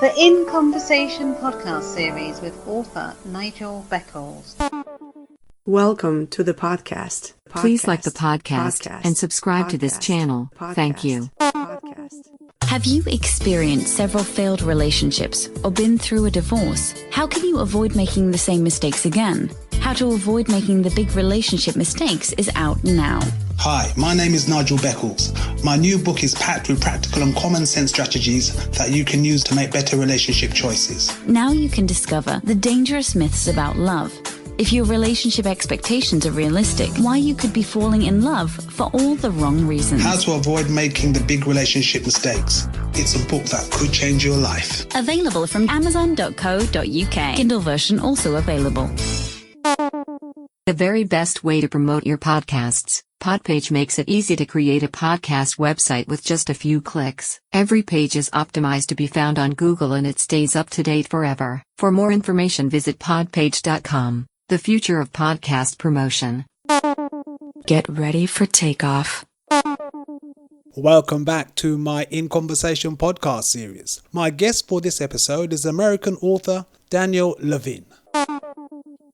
The In Conversation podcast series with author Nigel Beckles. Welcome to the podcast. Please like the podcast and subscribe to this channel. Thank you. Have you experienced several failed relationships or been through a divorce? How can you avoid making the same mistakes again? How to avoid making the big relationship mistakes is out now. Hi, my name is Nigel Beckles. My new book is packed with practical and common sense strategies that you can use to make better relationship choices. Now you can discover the dangerous myths about love. If your relationship expectations are realistic, why you could be falling in love for all the wrong reasons. How to avoid making the big relationship mistakes. It's a book that could change your life. Available from amazon.co.uk. Kindle version also available. The very best way to promote your podcasts. Podpage makes it easy to create a podcast website with just a few clicks. Every page is optimized to be found on Google and it stays up to date forever. For more information, visit podpage.com. The future of podcast promotion. Get ready for takeoff. Welcome back to my In Conversation podcast series. My guest for this episode is American author Daniel Levin.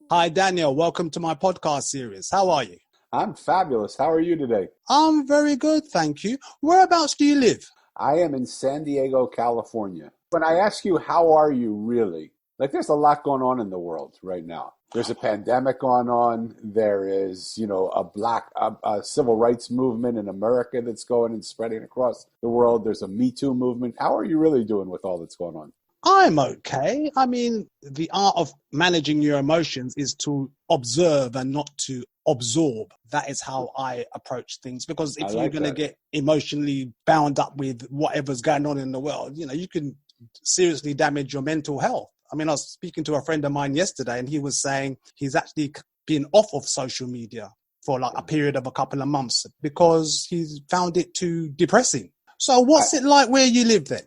Hi Daniel, welcome to my podcast series. How are you? I'm fabulous. How are you today? I'm very good, thank you. Whereabouts do you live? I am in San Diego, California. When I ask you, how are you really? Like, there's a lot going on in the world right now. There's a pandemic going on. There is, a civil rights movement in America that's going and spreading across the world. There's a Me Too movement. How are you really doing with all that's going on? I'm okay. I mean, the art of managing your emotions is to observe and not to absorb. That is how I approach things. Because if you're going to get emotionally bound up with whatever's going on in the world, you can seriously damage your mental health. I mean, I was speaking to a friend of mine yesterday and he was saying he's actually been off of social media for like a period of a couple of months because he's found it too depressing. So what's it like where you live then?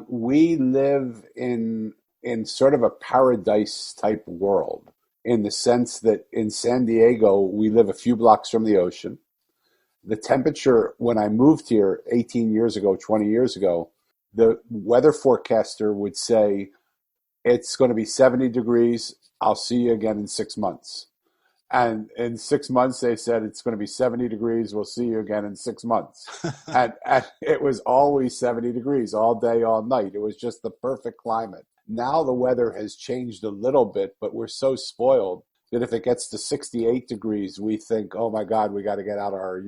We live in sort of a paradise type world, in the sense that in San Diego, we live a few blocks from the ocean. The temperature, when I moved here 18 years ago, 20 years ago, the weather forecaster would say, it's going to be 70 degrees. I'll see you again in 6 months. And in 6 months, they said, it's going to be 70 degrees. We'll see you again in 6 months. and it was always 70 degrees all day, all night. It was just the perfect climate. Now the weather has changed a little bit, but we're so spoiled that if it gets to 68 degrees, we think, oh my God, we got to get out our,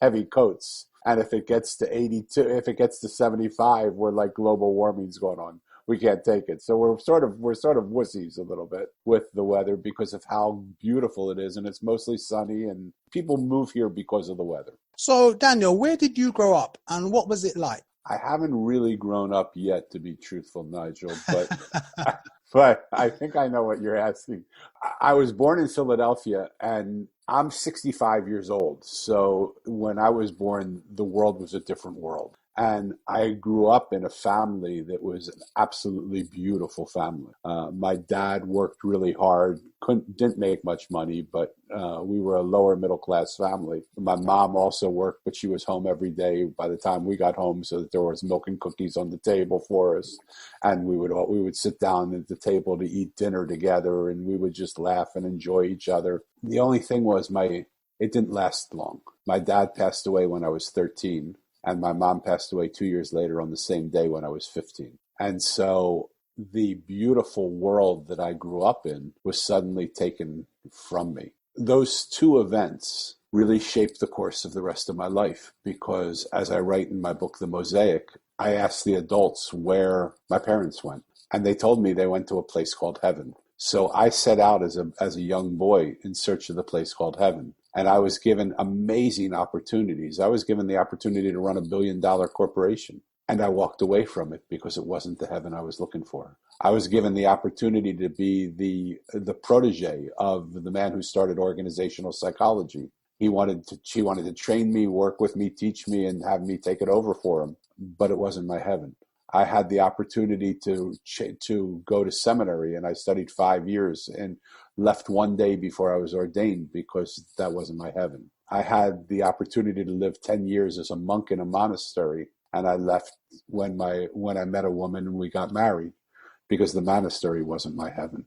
heavy coats. And if it gets to 82, if it gets to 75, we're like global warming's going on. We can't take it. So we're sort of wussies a little bit with the weather because of how beautiful it is. And it's mostly sunny and people move here because of the weather. So Daniel, where did you grow up and what was it like? I haven't really grown up yet, to be truthful, Nigel, but I think I know what you're asking. I was born in Philadelphia and I'm 65 years old. So when I was born, the world was a different world. And I grew up in a family that was an absolutely beautiful family. My dad worked really hard, didn't make much money, but we were a lower middle class family. My mom also worked, but she was home every day by the time we got home, so that there was milk and cookies on the table for us. And we would sit down at the table to eat dinner together, and we would just laugh and enjoy each other. The only thing was it didn't last long. My dad passed away when I was 13. And my mom passed away 2 years later on the same day when I was 15. And so the beautiful world that I grew up in was suddenly taken from me. Those two events really shaped the course of the rest of my life because, as I write in my book, The Mosaic, I asked the adults where my parents went. And they told me they went to a place called heaven. So I set out as a young boy in search of the place called heaven. And I was given amazing opportunities. I was given the opportunity to run $1 billion corporation. And I walked away from it because it wasn't the heaven I was looking for. I was given the opportunity to be the protege of the man who started organizational psychology. She wanted to train me, work with me, teach me, and have me take it over for him. But it wasn't my heaven. I had the opportunity to go to seminary, and I studied 5 years and left one day before I was ordained because that wasn't my heaven. I had the opportunity to live 10 years as a monk in a monastery, and I left when I met a woman and we got married, because the monastery wasn't my heaven.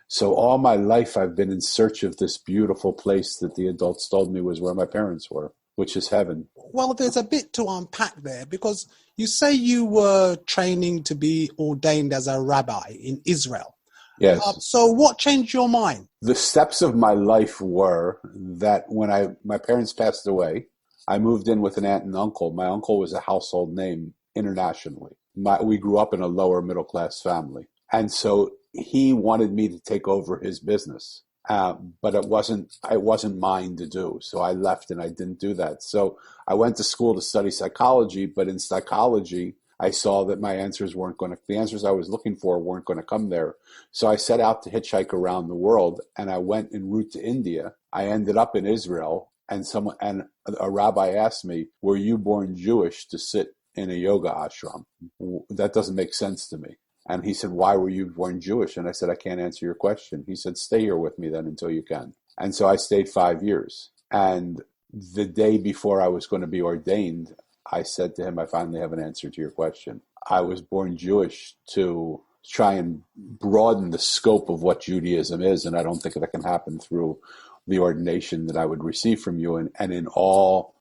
So all my life I've been in search of this beautiful place that the adults told me was where my parents were, which is heaven. Well, there's a bit to unpack there, because you say you were training to be ordained as a rabbi in Israel. Yes. So what changed your mind? The steps of my life were that when my parents passed away, I moved in with an aunt and uncle. My uncle was a household name internationally. We grew up in a lower middle class family. And so he wanted me to take over his business. But it wasn't mine to do. So I left and I didn't do that. So I went to school to study psychology, but in psychology, I saw that the answers I was looking for weren't going to come there. So I set out to hitchhike around the world, and I went en route to India. I ended up in Israel, and a rabbi asked me, "Were you born Jewish to sit in a yoga ashram?" That doesn't make sense to me. And he said, "Why were you born Jewish?" And I said, "I can't answer your question." He said, "Stay here with me then until you can." And so I stayed 5 years. And the day before I was going to be ordained, I said to him, "I finally have an answer to your question. I was born Jewish to try and broaden the scope of what Judaism is, and I don't think that can happen through the ordination that I would receive from you. And in all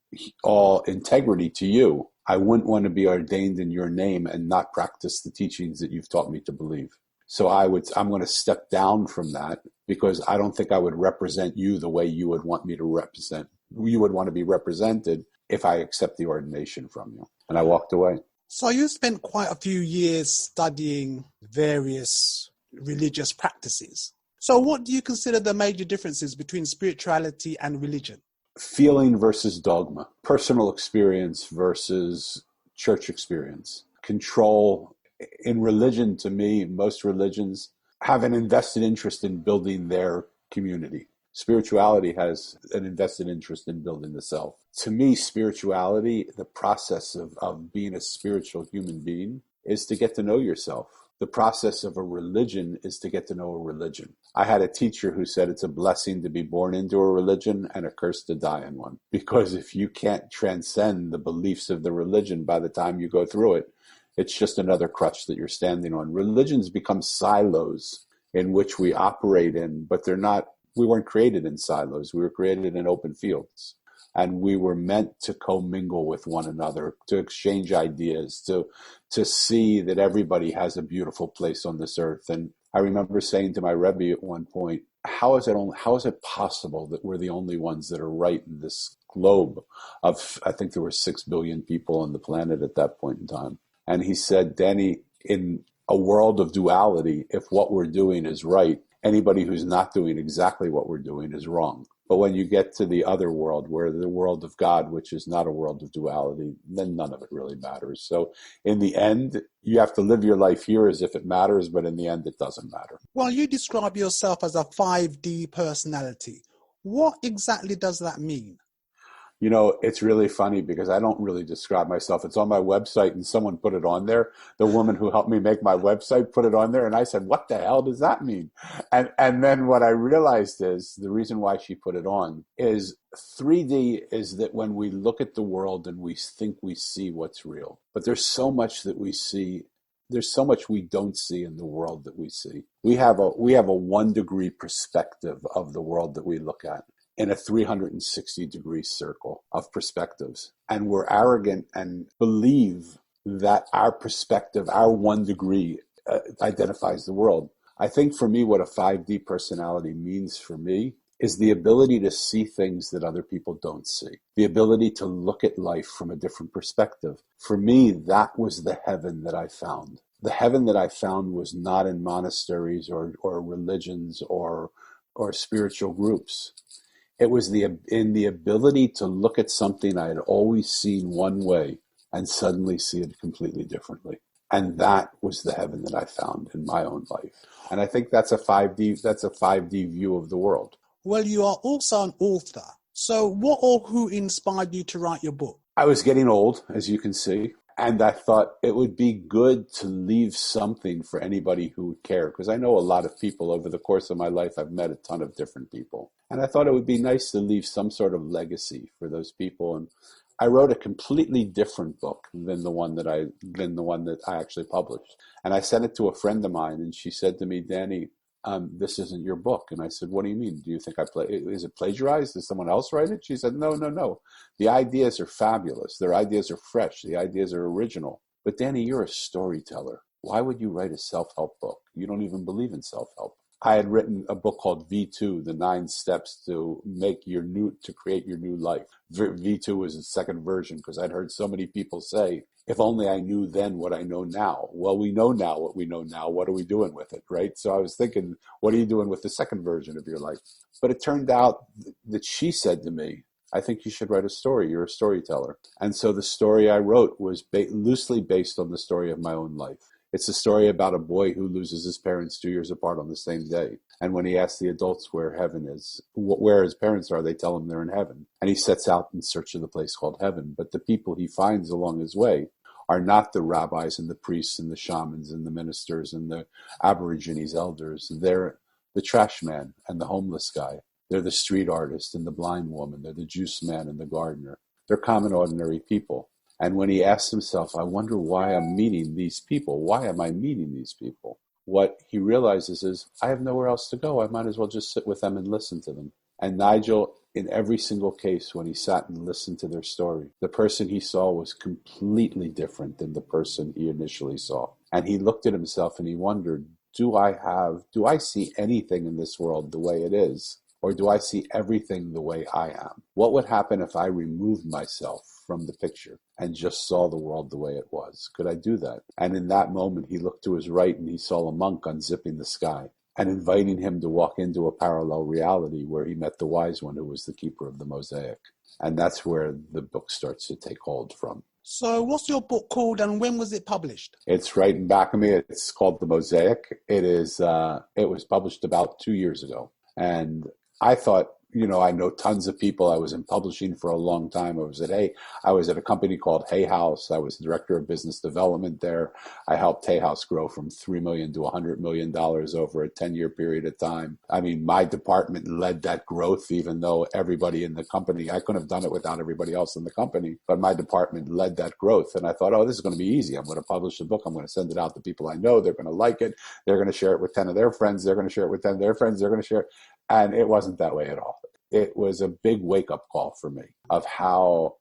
integrity to you, I wouldn't want to be ordained in your name and not practice the teachings that you've taught me to believe. So I'm going to step down from that, because I don't think I would represent you the way you would want me to represent. You would want to be represented if I accept the ordination from you." And I walked away. So you spent quite a few years studying various religious practices. So what do you consider the major differences between spirituality and religion? Feeling versus dogma, personal experience versus church experience, control. In religion, to me, most religions have an invested interest in building their community. Spirituality has an invested interest in building the self. To me, spirituality, the process of being a spiritual human being, is to get to know yourself. The process of a religion is to get to know a religion. I had a teacher who said it's a blessing to be born into a religion and a curse to die in one. Because if you can't transcend the beliefs of the religion by the time you go through it, it's just another crutch that you're standing on. Religions become silos in which we operate in, but they're not. We weren't created in silos. We were created in open fields. And we were meant to commingle with one another, to exchange ideas, to see that everybody has a beautiful place on this earth. And I remember saying to my Rabbi at one point, how is it possible that we're the only ones that are right in this globe of, I think there were 6 billion people on the planet at that point in time. And he said, "Danny, in a world of duality, if what we're doing is right, anybody who's not doing exactly what we're doing is wrong. But when you get to the other world, where the world of God, which is not a world of duality, then none of it really matters." So in the end, you have to live your life here as if it matters, but in the end, it doesn't matter. Well, you describe yourself as a 5D personality. What exactly does that mean? You know, it's really funny because I don't really describe myself. It's on my website and someone put it on there. The woman who helped me make my website put it on there, and I said, "What the hell does that mean?" And then what I realized is the reason why she put it on is 3D is that when we look at the world and we think we see what's real, but there's so much that we see. There's so much we don't see in the world that we see. We have a 1-degree perspective of the world that we look at, in a 360-degree circle of perspectives. And we're arrogant and believe that our perspective, our 1 degree, identifies the world. I think for me, what a 5D personality means for me is the ability to see things that other people don't see, the ability to look at life from a different perspective. For me, that was the heaven that I found. The heaven that I found was not in monasteries or religions or spiritual groups. It was in the ability to look at something I had always seen one way and suddenly see it completely differently. And that was the heaven that I found in my own life. And I think that's a 5D view of the world. Well, you are also an author. So what or who inspired you to write your book? I was getting old, as you can see. And I thought it would be good to leave something for anybody who would care, because I know a lot of people over the course of my life. I've met a ton of different people. And I thought it would be nice to leave some sort of legacy for those people. And I wrote a completely different book than the one that I actually published. And I sent it to a friend of mine, and she said to me, Danny, this isn't your book. And I said, what do you mean? Do you think is it plagiarized? Did someone else write it? She said, no. The ideas are fabulous. Their ideas are fresh. The ideas are original. But Danny, you're a storyteller. Why would you write a self-help book? You don't even believe in self-help. I had written a book called V2, the 9 steps to create your new life. V2 was the second version because I'd heard so many people say, if only I knew then what I know now. Well, we know now what we know now. What are we doing with it, right? So I was thinking, what are you doing with the second version of your life? But it turned out that she said to me, I think you should write a story. You're a storyteller. And so the story I wrote was loosely based on the story of my own life. It's a story about a boy who loses his parents 2 years apart on the same day. And when he asks the adults where heaven is, where his parents are, they tell him they're in heaven. And he sets out in search of the place called heaven. But the people he finds along his way are not the rabbis and the priests and the shamans and the ministers and the Aborigines elders. They're the trash man and the homeless guy. They're the street artist and the blind woman. They're the juice man and the gardener. They're common, ordinary people. And when he asks himself, I wonder why I'm meeting these people. Why am I meeting these people? What he realizes is, I have nowhere else to go. I might as well just sit with them and listen to them. And Nigel, in every single case, when he sat and listened to their story, the person he saw was completely different than the person he initially saw. And he looked at himself and he wondered, do I see anything in this world the way it is? Or do I see everything the way I am? What would happen if I removed myself from the picture and just saw the world the way it was? Could I do that? And in that moment, he looked to his right and he saw a monk unzipping the sky and inviting him to walk into a parallel reality where he met the wise one who was the keeper of the Mosaic. And that's where the book starts to take hold from. So what's your book called and when was it published? It's right in back of me. It's called The Mosaic. It was published about 2 years ago. And I thought, I know tons of people. I was in publishing for a long time. I was at a company called Hay House. I was the director of business development there. I helped Hay House grow from $3 million to $100 million over a 10-year period of time. I mean, my department led that growth, even though everybody in the company, I couldn't have done it without everybody else in the company, but my department led that growth. And I thought, this is going to be easy. I'm going to publish a book. I'm going to send it out to people I know. They're going to like it. They're going to share it with 10 of their friends. They're going to share it with 10 of their friends. They're going to share it. And it wasn't that way at all. It was a big wake-up call for me of how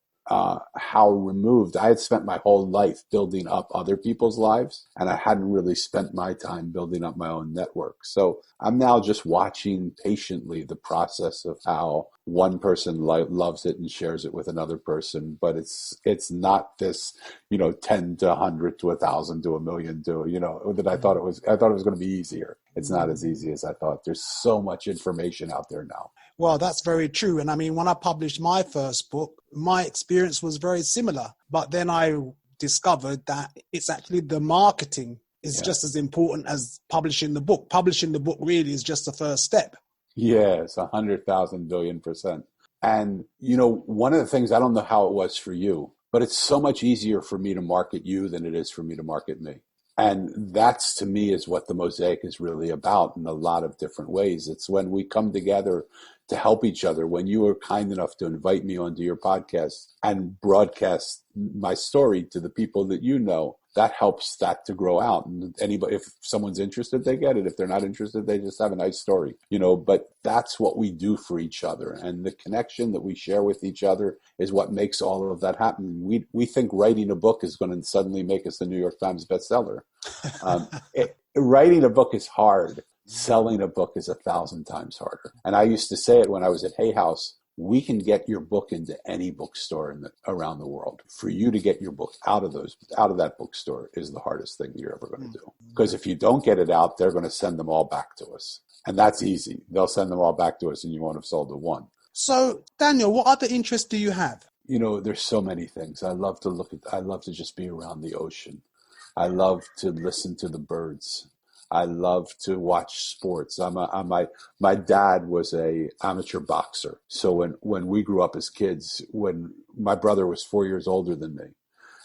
removed I had spent my whole life building up other people's lives, and I hadn't really spent my time building up my own network. So I'm now just watching patiently the process of how one person loves it and shares it with another person, but it's not this 10 to 100 to 1,000 to 1,000,000 to that I thought it was going to be easier. It's not as easy as I thought. There's so much information out there now. Well, that's very true. And I mean, when I published my first book, my experience was very similar. But then I discovered that it's actually the marketing is just as important as publishing the book. Publishing the book really is just the first step. Yes, 100,000 billion%. And, one of the things, I don't know how it was for you, but it's so much easier for me to market you than it is for me to market me. And that's, to me, is what the Mosaic is really about in a lot of different ways. It's when we come together to help each other. When you were kind enough to invite me onto your podcast and broadcast my story to the people that you know, that helps that to grow out. And anybody, if someone's interested, they get it. If they're not interested, they just have a nice story, but that's what we do for each other. And the connection that we share with each other is what makes all of that happen. We think writing a book is going to suddenly make us the New York Times bestseller. Writing a book is hard. Selling a book is 1,000 times harder. And I used to say it when I was at Hay House, we can get your book into any bookstore around the world. For you to get your book out of that bookstore is the hardest thing you're ever going to do. Because if you don't get it out, they're going to send them all back to us. And that's easy. They'll send them all back to us and you won't have sold the one. So, Daniel, what other interests do you have? There's so many things. I love to just be around the ocean. I love to listen to the birds. I love to watch sports. My dad was a amateur boxer. So when we grew up as kids, when my brother was 4 years older than me,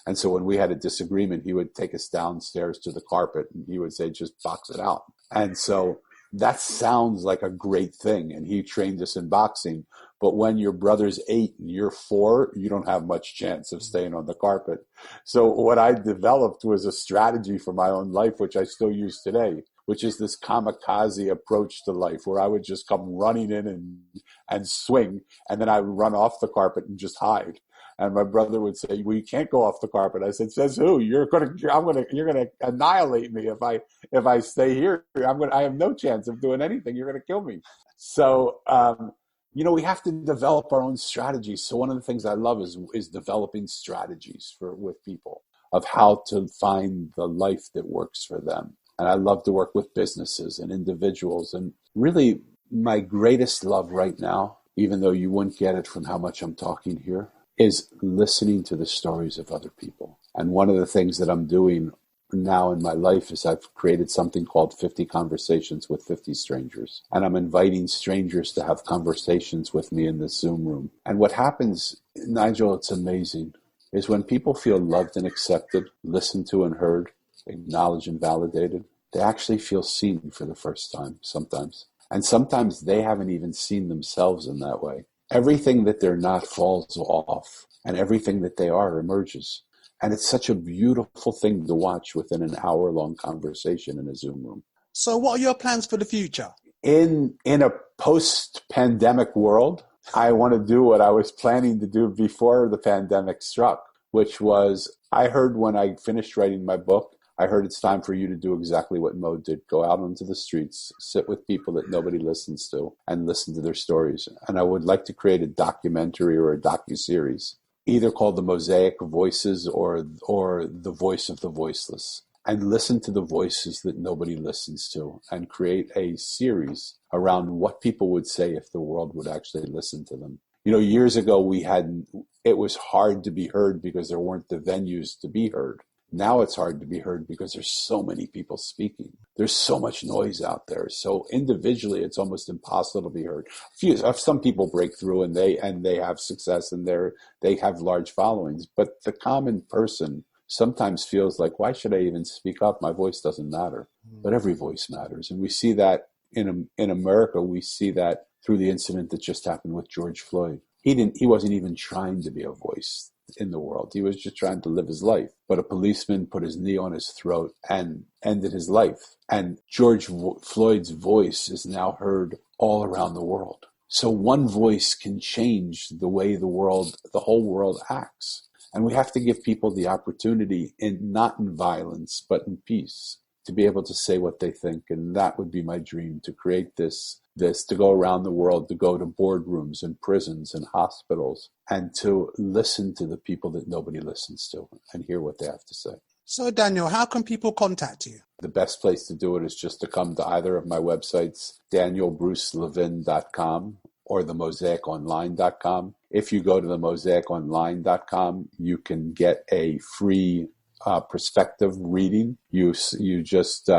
and so when we had a disagreement, he would take us downstairs to the carpet and he would say, just box it out. And so that sounds like a great thing. And he trained us in boxing, But when your brother's 8 and you're 4, you don't have much chance of staying on the carpet. So what I developed was a strategy for my own life, which I still use today, which is this kamikaze approach to life, where I would just come running in and swing, and then I would run off the carpet and just hide. And my brother would say, "Well, you can't go off the carpet." I said, "Says who? You're gonna annihilate me if I stay here. I have no chance of doing anything. You're gonna kill me." So, we have to develop our own strategies. So one of the things I love is developing strategies with people of how to find the life that works for them. And I love to work with businesses and individuals. And really, my greatest love right now, even though you wouldn't get it from how much I'm talking here, is listening to the stories of other people. And one of the things that I'm doing now in my life is I've created something called 50 Conversations with 50 Strangers. And I'm inviting strangers to have conversations with me in this Zoom room. And what happens, Nigel, it's amazing, is when people feel loved and accepted, listened to and heard, acknowledged and validated, they actually feel seen for the first time sometimes. And sometimes they haven't even seen themselves in that way. Everything that they're not falls off, and everything that they are emerges. And it's such a beautiful thing to watch within an hour-long conversation in a Zoom room. So what are your plans for the future? In a post-pandemic world, I want to do what I was planning to do before the pandemic struck, which was, I heard when I finished writing my book, I heard it's time for you to do exactly what Mo did. Go out onto the streets, sit with people that nobody listens to, and listen to their stories. And I would like to create a documentary or a docuseries, either called The Mosaic Voices or The Voice of the Voiceless, and listen to the voices that nobody listens to, and create a series around what people would say if the world would actually listen to them. Years ago, it was hard to be heard because there weren't the venues to be heard. Now it's hard to be heard because there's so many people speaking. There's so much noise out there. So individually, it's almost impossible to be heard. Some people break through and they have success and they have large followings. But the common person sometimes feels like, why should I even speak up? My voice doesn't matter. But every voice matters. And we see that in America. We see that through the incident that just happened with George Floyd. He wasn't even trying to be a voice in the world. He was just trying to live his life. But a policeman put his knee on his throat and ended his life. And George Floyd's voice is now heard all around the world. So one voice can change the way the whole world acts. And we have to give people the opportunity, not in violence, but in peace, to be able to say what they think. And that would be my dream, to create this, to go around the world, to go to boardrooms and prisons and hospitals, and to listen to the people that nobody listens to and hear what they have to say. So, Daniel, how can people contact you? The best place to do it is just to come to either of my websites, danielbrucelevin.com or themosaiconline.com. If you go to themosaiconline.com, you can get a free perspective reading. You just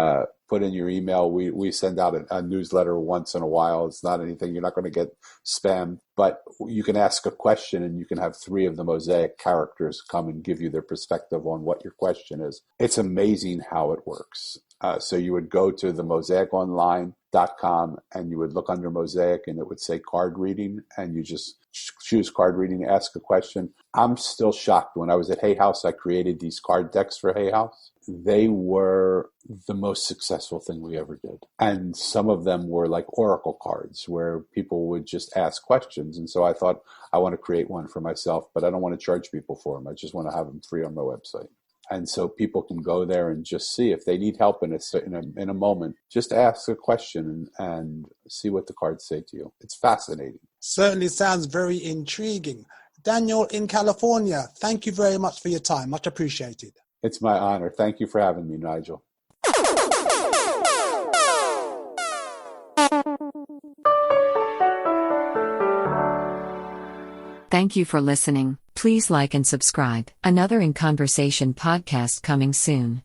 put in your email. We send out a newsletter once in a while. It's not anything. You're not going to get spam, but you can ask a question and you can have 3 of the Mosaic characters come and give you their perspective on what your question is. It's amazing how it works. So you would go to themosaiconline.com and you would look under Mosaic and it would say card reading, and you just choose card reading, ask a question. I'm still shocked. When I was at Hay House, I created these card decks for Hay House. They were the most successful thing we ever did. And some of them were like oracle cards where people would just ask questions. And so I thought, I want to create one for myself, but I don't want to charge people for them. I just want to have them free on my website. And so people can go there and just see if they need help in a moment. Just ask a question and see what the cards say to you. It's fascinating. Certainly sounds very intriguing. Daniel in California, thank you very much for your time. Much appreciated. It's my honor. Thank you for having me, Nigel. Thank you for listening. Please like and subscribe. Another In Conversation podcast coming soon.